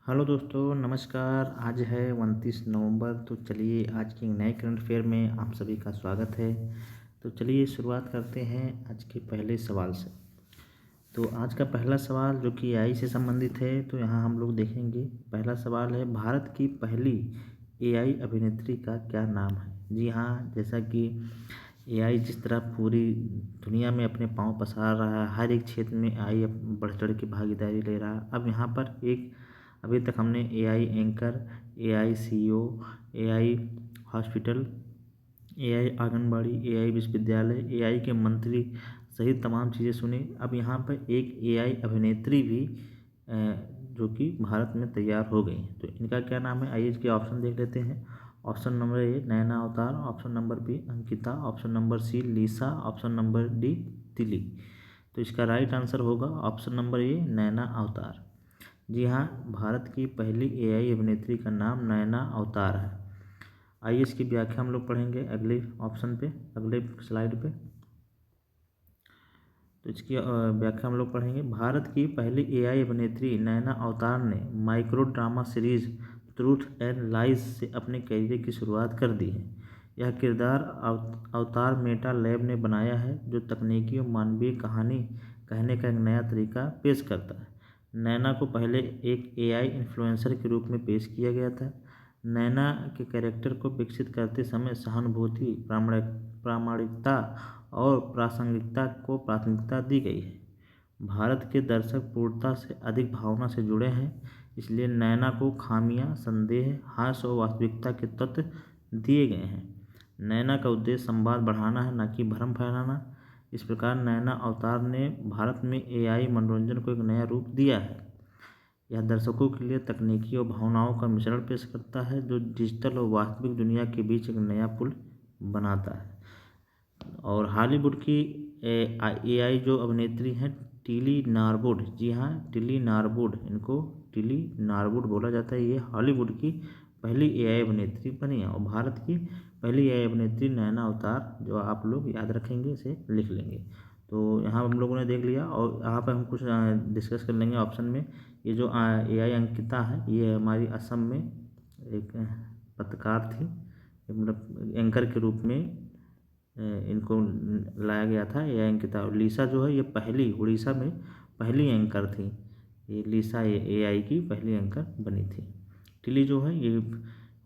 Hello दोस्तों, नमस्कार। आज है 29 नवंबर। तो चलिए आज के नए करंट अफेयर में आप सभी का स्वागत है। तो चलिए शुरुआत करते हैं आज के पहले सवाल से। तो आज का पहला सवाल जो कि एआई से संबंधित है, तो यहाँ हम लोग देखेंगे। पहला सवाल है, भारत की पहली एआई अभिनेत्री का क्या नाम है। जी हाँ, जैसा कि एआई जिस तरह पूरी दुनिया में अपने पाँव पसार रहा है, हर एक क्षेत्र में एआई बढ़ चढ़ के भागीदारी ले रहा है। अब यहाँ पर एक अभी तक हमने AI anchor, AI CEO, AI hospital, AI anganwadi, AI विश्वविद्यालय, एआई के मंत्री सहित तमाम चीज़ें सुनी। अब यहाँ पर एक एआई अभिनेत्री भी जो कि भारत में तैयार हो गई हैं। तो इनका क्या नाम है, आइए इसके ऑप्शन देख लेते हैं। Option number A Naina Avatar, option number B Ankita, option number C Lisa, option number D Tili. तो इसका राइट आंसर होगा option number A Naina Avatar. जी हाँ, भारत की पहली एआई अभिनेत्री का नाम नैना अवतार है। आइए इसकी व्याख्या हम लोग पढ़ेंगे अगले ऑप्शन पे, अगले स्लाइड पे। तो इसकी व्याख्या हम लोग पढ़ेंगे। भारत की पहली एआई अभिनेत्री नैना अवतार ने micro drama series truth and lies से अपने करियर की शुरुआत कर दी है। यह किरदार अवतार मेटा लैब ने बनाया है, जो तकनीकी और मानवीय कहानी कहने का एक नया तरीका पेश करता है। नैना को पहले एक एआई इन्फ्लुएंसर के रूप में पेश किया गया था। नैना के कैरेक्टर को विकसित करते समय सहानुभूति, प्रामाणिकता और प्रासंगिकता को प्राथमिकता दी गई है। भारत के दर्शक पूर्णता से अधिक भावना से जुड़े हैं, इसलिए नैना को खामियां, संदेह, हास्य और वास्तविकता के तत्व दिए गए हैं। नैना का उद्देश्य संवाद बढ़ाना है, न कि भ्रम फैलाना। इस प्रकार नैना अवतार ने भारत में एआई मनोरंजन को एक नया रूप दिया है। यह दर्शकों के लिए तकनीकी और भावनाओं का मिश्रण पेश करता है, जो डिजिटल और वास्तविक दुनिया के बीच एक नया पुल बनाता है। और हॉलीवुड की एआई जो अभिनेत्री हैं टिली नॉरवुड, जी हाँ टिली नॉरवुड, इनको टिली नॉरवुड बोला जाता है। ये हॉलीवुड की पहली एआई अभिनेत्री बनी है। और भारत की पहली एआई अभिनेत्री नैना अवतार, जो आप लोग याद रखेंगे, इसे लिख लेंगे। तो यहाँ हम लोगों ने देख लिया, और यहाँ पर हम कुछ डिस्कस कर लेंगे ऑप्शन में। ये जो एआई अंकिता है, ये हमारी असम में एक पत्रकार थी, मतलब एंकर के रूप में इनको लाया गया था। एआई अंकिता। लीसा जो है, ये पहली उड़ीसा में पहली एंकर थी। ये लीसा एआई की पहली एंकर बनी थी। टिली जो है, ये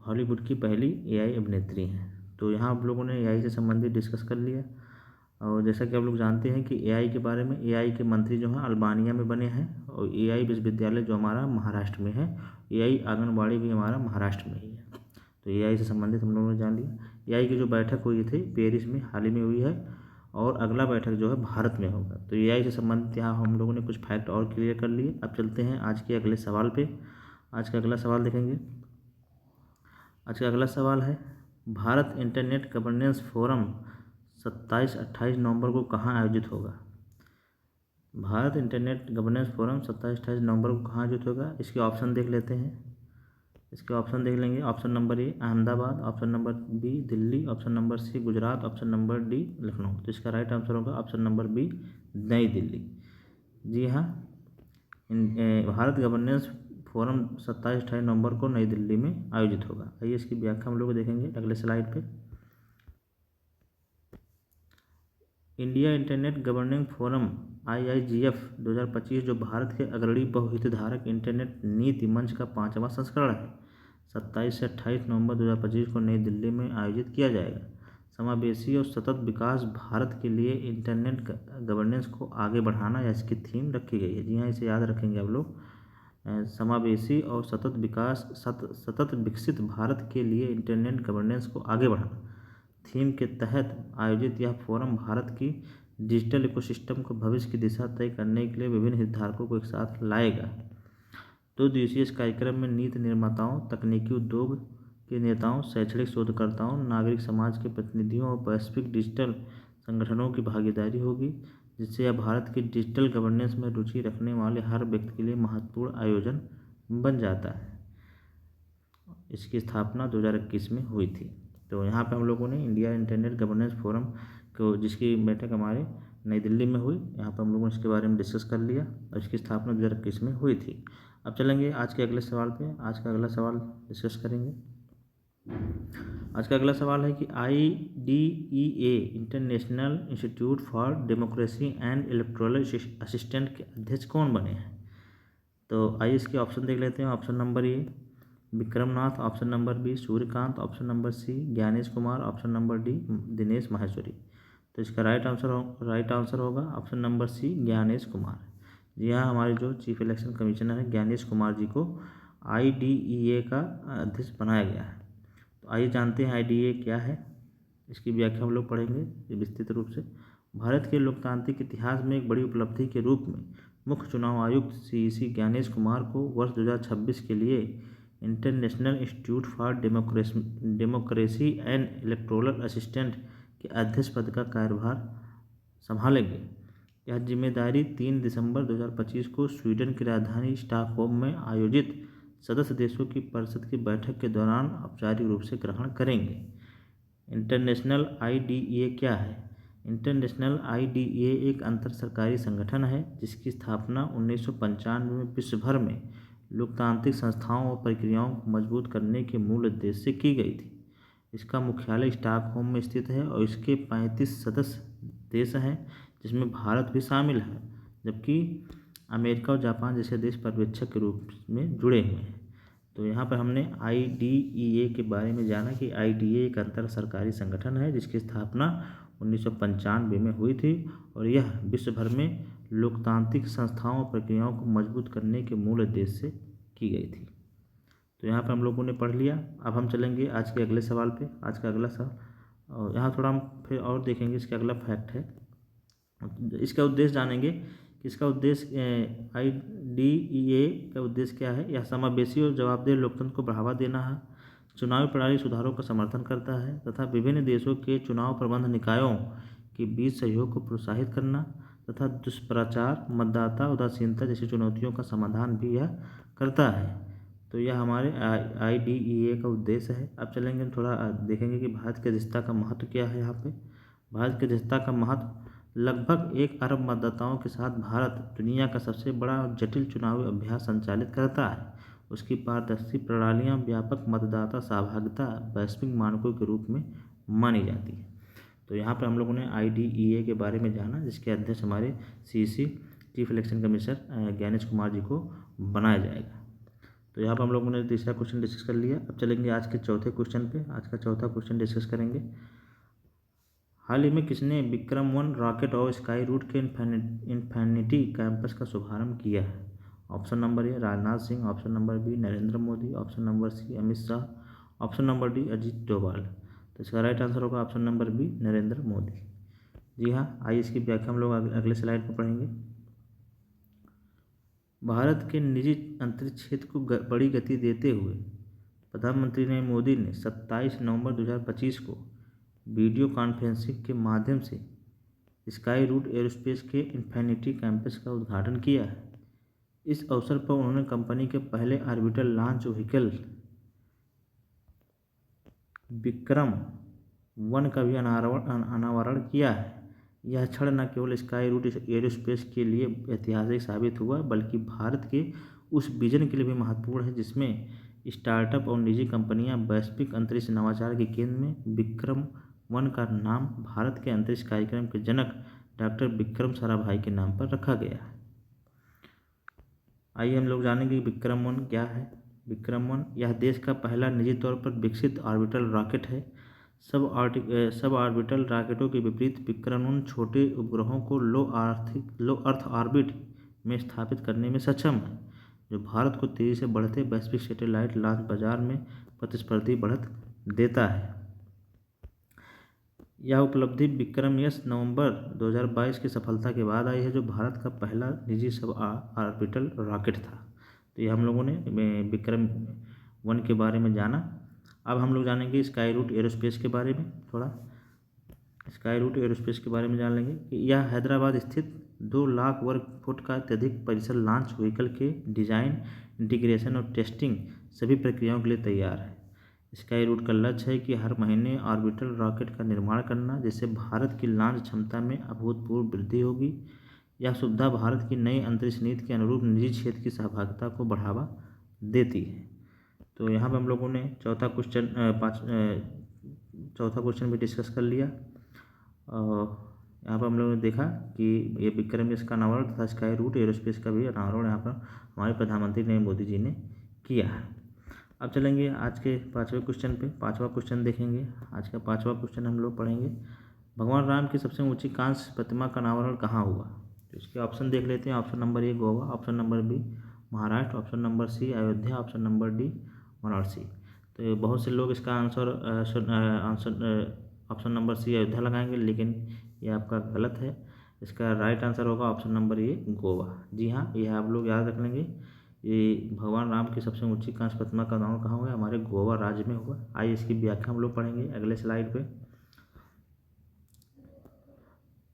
हॉलीवुड की पहली एआई अभिनेत्री हैं। तो यहाँ आप लोगों ने एआई से संबंधित डिस्कस कर लिया। और जैसा कि आप लोग जानते हैं कि एआई के बारे में, एआई के मंत्री जो हैं अल्बानिया में बने हैं, और एआई विश्वविद्यालय जो हमारा महाराष्ट्र में है, एआई आंगनबाड़ी भी हमारा महाराष्ट्र में ही है। तो एआई से संबंधित हम लोगों ने जान लिया। एआई की जो बैठक हुई थी पेरिस में हाल ही में हुई है, और अगला बैठक जो है भारत में होगा। तो एआई से संबंधित यहाँ हम लोगों ने कुछ फैक्ट और क्लियर कर लिए। अब चलते हैं आज के अगले सवाल पे। आज का अगला सवाल देखेंगे। आज का अगला सवाल है, भारत इंटरनेट गवर्नेंस फोरम 27-28 नवंबर को कहाँ आयोजित होगा। भारत इंटरनेट गवर्नेंस फोरम 27-28 नवंबर को कहाँ आयोजित होगा। इसके ऑप्शन देख लेते हैं। इसके ऑप्शन देख लेंगे। Option number A Ahmedabad, option number B Delhi, option number C Gujarat, option number D Lucknow. तो इसका राइट आंसर होगा option number B New Delhi. जी हाँ, भारत गवर्नेंस फोरम 27-28 नवंबर को नई दिल्ली में आयोजित होगा। आइए इसकी व्याख्या हम लोग देखेंगे अगले स्लाइड पे। India internet governing forum IIGF 2025, जो भारत के अग्रणी बहुहितधारक इंटरनेट नीति मंच का 5वां संस्करण है, 27 से 28 नवंबर 2025 को नई दिल्ली में आयोजित किया जाएगा। समावेशी और सतत विकास भारत के लिए इंटरनेट गवर्नेंस को आगे बढ़ाना, या इसकी थीम रखी गई है। जी हाँ, इसे याद रखेंगे आप लोग। समावेशी और सतत विकास, सतत विकसित भारत के लिए इंटरनेट गवर्नेंस को आगे बढ़ाना थीम के तहत आयोजित यह फोरम भारत की डिजिटल इकोसिस्टम को भविष्य की दिशा तय करने के लिए विभिन्न हितधारकों को एक साथ लाएगा। 2 दिवसीय इस कार्यक्रम में नीति निर्माताओं, तकनीकी उद्योग के नेताओं, शैक्षणिक शोधकर्ताओं, नागरिक समाज के प्रतिनिधियों और वैश्विक डिजिटल संगठनों की भागीदारी होगी, जिससे यह भारत की डिजिटल गवर्नेंस में रुचि रखने वाले हर व्यक्ति के लिए महत्वपूर्ण आयोजन बन जाता है। इसकी स्थापना 2021 में हुई थी। तो यहाँ पे हम लोगों ने इंडिया इंटरनेट गवर्नेंस फोरम को, जिसकी बैठक हमारे नई दिल्ली में हुई, यहाँ पर हम लोगों ने इसके बारे में डिस्कस कर लिया, और इसकी स्थापना 2021 में हुई थी। अब चलेंगे आज के अगले सवाल पे। आज का अगला सवाल डिस्कस करेंगे। आज का अगला सवाल है कि IDEA international institute for democracy and electoral assistant के अध्यक्ष कौन बने हैं। तो आइए इसके ऑप्शन देख लेते हैं। Option number A Vikramnath, option number B Suryakant, option number C Gyanesh Kumar, option number D Dinesh Maheshwari. तो इसका राइट आंसर होगा option number C Gyanesh Kumar. जी हाँ, हमारे जो चीफ इलेक्शन कमिश्नर हैं ज्ञानेश कुमार जी को IDEA का अध्यक्ष बनाया गया है। तो आइए जानते हैं IDEA क्या है, इसकी व्याख्या हम लोग पढ़ेंगे विस्तृत रूप से। भारत के लोकतांत्रिक इतिहास में एक बड़ी उपलब्धि के रूप में मुख्य चुनाव आयुक्त CEC ज्ञानेश कुमार को वर्ष 2026 के लिए international institute for democracy and electoral assistant के अध्यक्ष पद का कार्यभार संभालेंगे। यह जिम्मेदारी 3 दिसंबर 2025 को स्वीडन की राजधानी स्टॉकहोम में आयोजित सदस्य देशों की परिषद की बैठक के दौरान औपचारिक रूप से ग्रहण करेंगे। इंटरनेशनल IDEA क्या है। इंटरनेशनल IDEA एक अंतर सरकारी संगठन है जिसकी स्थापना 1995 में विश्व भर में लोकतांत्रिक संस्थाओं और प्रक्रियाओं को मजबूत करने के मूल उद्देश्य से की गई थी। इसका मुख्यालय स्टॉकहोम में स्थित है और इसके 35 सदस्य देश हैं जिसमें भारत भी शामिल है, जबकि अमेरिका और जापान जैसे देश पर्यवेक्षक के रूप में जुड़े हुए हैं। तो यहाँ पर हमने IDEA के बारे में जाना कि IDEA एक अंतर सरकारी संगठन है जिसकी स्थापना 1995 में हुई थी और यह विश्व भर में लोकतांत्रिक संस्थाओं और प्रक्रियाओं को मजबूत करने के मूल उद्देश्य से की गई थी। तो यहाँ पर हम लोगों ने पढ़ लिया। अब हम चलेंगे आज के अगले सवाल पे। आज का अगला सवाल और यहाँ थोड़ा हम फिर और देखेंगे। इसका अगला फैक्ट है, इसका उद्देश्य जानेंगे कि इसका उद्देश्य IDEA का उद्देश्य क्या है। यह समावेशी और जवाबदेह लोकतंत्र को बढ़ावा देना है, चुनावी प्रणाली सुधारों का समर्थन करता है तथा विभिन्न देशों के चुनाव प्रबंध निकायों के बीच सहयोग को प्रोत्साहित करना तथा दुष्प्रचार, मतदाता उदासीनता जैसी चुनौतियों का समाधान भी यह करता है। तो यह हमारे IDEA का उद्देश्य है। अब चलेंगे हम थोड़ा देखेंगे कि भारत की अध्यक्षता का महत्व क्या है। यहाँ पे भारत की अध्यक्षता का महत्व लगभग 1 अरब मतदाताओं के साथ भारत दुनिया का सबसे बड़ा और जटिल चुनावी अभ्यास संचालित करता है। उसकी पारदर्शी प्रणालियाँ व्यापक मतदाता सहभागिता वैश्विक मानकों के रूप में मानी जाती है। तो यहाँ पर हम लोगों ने IDEA के बारे में जाना जिसके अध्यक्ष हमारे CEC chief election commissioner Gyanesh Kumar ji को बनाया जाएगा। तो यहाँ पर हम लोगों ने तीसरा क्वेश्चन डिस्कस कर लिया। अब चलेंगे आज के चौथे क्वेश्चन पे। आज का चौथा क्वेश्चन डिस्कस करेंगे। हाल ही में किसने विक्रम-1 रॉकेट और स्काई रूट के इन्फिनिटी कैंपस का शुभारंभ किया है। Option number A Rajnath Singh, option number B Narendra Modi, option number C Amit Shah, option number D Ajit Doval. तो इसका राइट आंसर होगा option number B Narendra Modi. जी हाँ, आइए इसकी व्याख्या हम लोग अगले स्लाइड पर पढ़ेंगे। भारत के निजी अंतरिक्ष क्षेत्र को बड़ी गति देते हुए प्रधानमंत्री नरेंद्र मोदी ने 27 नवंबर 2025 को वीडियो कॉन्फ्रेंसिंग के माध्यम से स्काई रूट एरोस्पेस के इन्फिनिटी कैंपस का उद्घाटन किया है। इस अवसर पर उन्होंने कंपनी के पहले ऑर्बिटल लॉन्च व्हीकल विक्रम-1 का भी अनावरण किया है। यह क्षण न केवल स्काई रूट एरोस्पेस के लिए ऐतिहासिक साबित हुआ बल्कि भारत के उस विजन के लिए भी महत्वपूर्ण है जिसमें स्टार्टअप और निजी कंपनियां वैश्विक अंतरिक्ष नवाचार के केंद्र में विक्रम-1 का नाम भारत के अंतरिक्ष कार्यक्रम के जनक डॉक्टर विक्रम साराभाई के नाम पर रखा गया है। आइए हम लोग जानेंगे विक्रम-1 क्या है। विक्रम-1 यह देश का पहला निजी तौर पर विकसित ऑर्बिटल रॉकेट है। सब ऑर्बिटल रॉकेटों के विपरीत विक्रम-1 छोटे उपग्रहों को लो अर्थ ऑर्बिट में स्थापित करने में सक्षम है, जो भारत को तेजी से बढ़ते वैश्विक सैटेलाइट लॉन्च बाजार में प्रतिस्पर्धी बढ़त देता है। यह उपलब्धि विक्रम-S नवंबर 2022 की सफलता के बाद आई है, जो भारत का पहला निजी सब ऑर्बिटल रॉकेट था। तो ये हम लोगों ने विक्रम-1 के बारे में जाना। अब हम लोग जानेंगे स्काई रूट एरोस्पेस के बारे में। थोड़ा स्काई रूट एरोस्पेस के बारे में जान लेंगे कि यह हैदराबाद स्थित 2 लाख वर्ग फुट का अत्यधिक परिसर लॉन्च व्हीकल के डिजाइन, इंटीग्रेशन और टेस्टिंग सभी प्रक्रियाओं के लिए तैयार है। स्काई रूट का लक्ष्य है कि हर महीने ऑर्बिटल रॉकेट का निर्माण करना, जिससे भारत की लॉन्च क्षमता में अभूतपूर्व वृद्धि होगी। यह सुविधा भारत की नई अंतरिक्ष नीति के अनुरूप निजी क्षेत्र की सहभागिता को बढ़ावा देती है। तो यहाँ पर हम लोगों ने चौथा क्वेश्चन भी डिस्कस कर लिया। और यहाँ पर हम लोगों ने देखा कि ये विक्रम इसका अनावरण तथा स्काई रूट एरोस्पेस का भी अनावरण यहाँ पर हमारे प्रधानमंत्री नरेंद्र मोदी जी ने किया है। अब चलेंगे आज के 5वें क्वेश्चन पे। 5वां क्वेश्चन देखेंगे। आज का 5वां क्वेश्चन हम लोग पढ़ेंगे, भगवान राम की सबसे ऊंची कांस्य प्रतिमा का अनावरण कहाँ हुआ। तो इसके ऑप्शन देख लेते हैं। Option number A Goa, option number B Maharashtra, option number C Ayodhya, option number D Varanasi. तो बहुत से लोग इसका answer option number C Ayodhya लगाएंगे, लेकिन ये आपका गलत है। इसका राइट आंसर होगा ऑप्शन नंबर ए गोवा। जी हाँ, ये आप लोग याद रख लेंगे। ये भगवान राम की सबसे ऊंची कांस्य प्रतिमा का अनावरण कहाँ हुआ है, हमारे गोवा राज्य में हुआ। आइए इसकी व्याख्या हम लोग पढ़ेंगे अगले स्लाइड पे।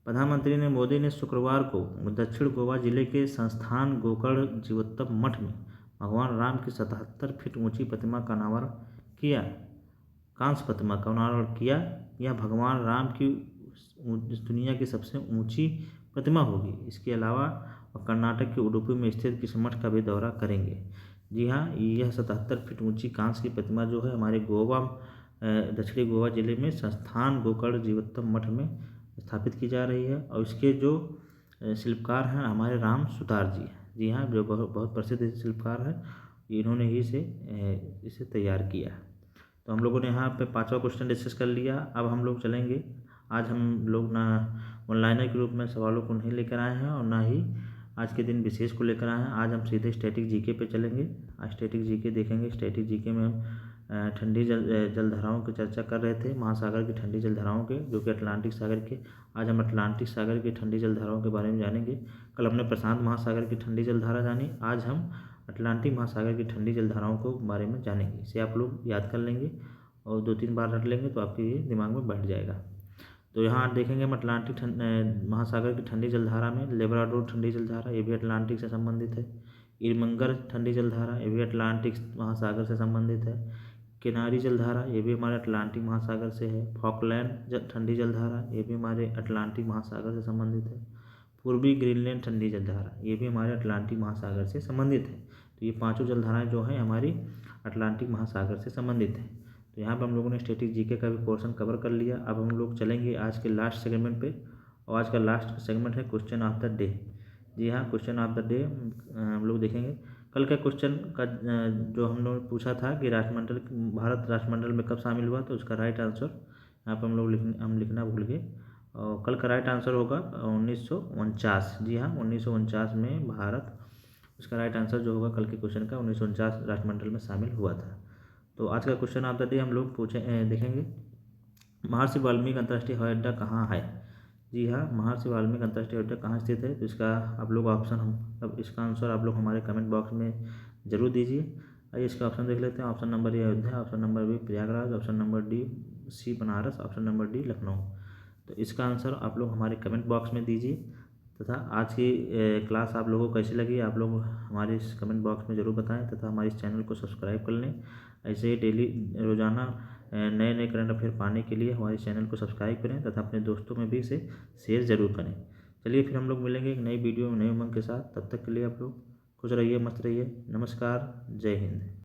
प्रधानमंत्री ने मोदी ने शुक्रवार को दक्षिण गोवा जिले के संस्थान गोकर्ण जीवोत्तम मठ में भगवान राम की 77 फीट ऊंची प्रतिमा का अनावरण किया। कांस्य प्रतिमा का अनावरण किया। यह भगवान राम की इस दुनिया की सबसे ऊंची प्रतिमा होगी। इसके अलावा कर्नाटक के उडुपी में स्थित किसी मठ का भी दौरा करेंगे। जी हाँ, यह 77 फीट ऊंची कांस्य की प्रतिमा जो है हमारे गोवा दक्षिणी गोवा जिले में संस्थान गोकर्ण जीवोत्तम मठ में स्थापित की जा रही है। और इसके जो शिल्पकार हैं हमारे राम सुतार जी हैं। जी हाँ, जो बहुत प्रसिद्ध शिल्पकार है, इन्होंने ही इसे तैयार किया है। तो हम लोगों ने यहाँ पे 5वां क्वेश्चन डिस्कस कर लिया। अब हम लोग चलेंगे, आज हम लोग ना ऑनलाइनर के रूप में सवालों को नहीं लेकर आए हैं और ना ही आज के दिन विशेष को लेकर आए हैं। आज हम सीधे स्टैटिक जीके पे चलेंगे। आज स्टैटिक जीके देखेंगे। स्टैटिक जीके में हम ठंडी जलधाराओं की चर्चा कर रहे थे, महासागर की ठंडी जलधाराओं के, जो कि अटलांटिक सागर के। आज हम अटलांटिक सागर की ठंडी जलधाराओं के बारे में जानेंगे। कल हमने प्रशांत महासागर की ठंडी जलधारा जानी, आज हम अटलांटिक महासागर की ठंडी जलधाराओं को बारे में जानेंगे। इसे आप लोग याद कर लेंगे और 2-3 बार रट लेंगे तो आपके ये दिमाग में बैठ जाएगा। तो यहाँ आप देखेंगे हम अटलांटिक महासागर की ठंडी जलधारा में लेब्राडोर ठंडी जलधारा, ये भी अटलांटिक से संबंधित है। इरमंगर ठंडी जलधारा, ये भी अटलांटिक महासागर से संबंधित है। किनारी जलधारा, ये भी हमारे अटलांटिक महासागर से है। फॉकलैंड ठंडी जलधारा, ये भी हमारे अटलांटिक महासागर से संबंधित है। पूर्वी ग्रीनलैंड ठंडी जलधारा, ये भी हमारे अटलांटिक महासागर से संबंधित है। तो ये पांचों जलधाराएं जो हैं हमारी अटलांटिक महासागर से संबंधित हैं। तो यहाँ पर हम लोगों ने स्टैटिक जीके का भी पोर्शन कवर कर लिया। अब हम लोग चलेंगे आज के लास्ट सेगमेंट पे, और आज का लास्ट सेगमेंट है क्वेश्चन ऑफ द डे। जी हाँ, क्वेश्चन ऑफ द डे हम लोग देखेंगे। कल का क्वेश्चन का जो हम लोग पूछा था कि भारत राष्ट्रमंडल में कब शामिल हुआ, तो उसका राइट आंसर यहाँ पर हम लिखना भूल गए। और कल का राइट आंसर होगा 1949। जी हाँ, 1949 में भारत, उसका राइट आंसर जो होगा कल के क्वेश्चन का 1949 राष्ट्रमंडल में शामिल हुआ था। तो आज का क्वेश्चन ऑफ द डे हम लोग देखेंगे, महर्षि वाल्मीकि अंतर्राष्ट्रीय हवाई अड्डा कहाँ है। जी हाँ, महर्षि वाल्मीकि अंतर्राष्ट्रीय हवाई अड्डा कहाँ स्थित है, तो इसका आप लोग इसका आंसर आप लोग हमारे कमेंट बॉक्स में जरूर दीजिए। आइए इसका ऑप्शन देख लेते हैं। Option number A Ayodhya, option number B Prayagraj, option number D C Banaras, option number D Lucknow. तो इसका आंसर आप लोग हमारे कमेंट बॉक्स में दीजिए। तथा आज की क्लास आप लोगों को कैसी लगी, आप लोग हमारे इस कमेंट बॉक्स में ज़रूर बताएं। तथा हमारे इस चैनल को सब्सक्राइब कर लें। ऐसे ही डेली रोज़ाना नए नए करंट अफेयर पाने के लिए हमारे चैनल को सब्सक्राइब करें तथा अपने दोस्तों में भी इसे शेयर ज़रूर करें। चलिए फिर हम लोग मिलेंगे एक नई वीडियो में नए उमंग के साथ। तब तक के लिए आप लोग खुश रहिए, मस्त रहिए। नमस्कार, जय हिंद।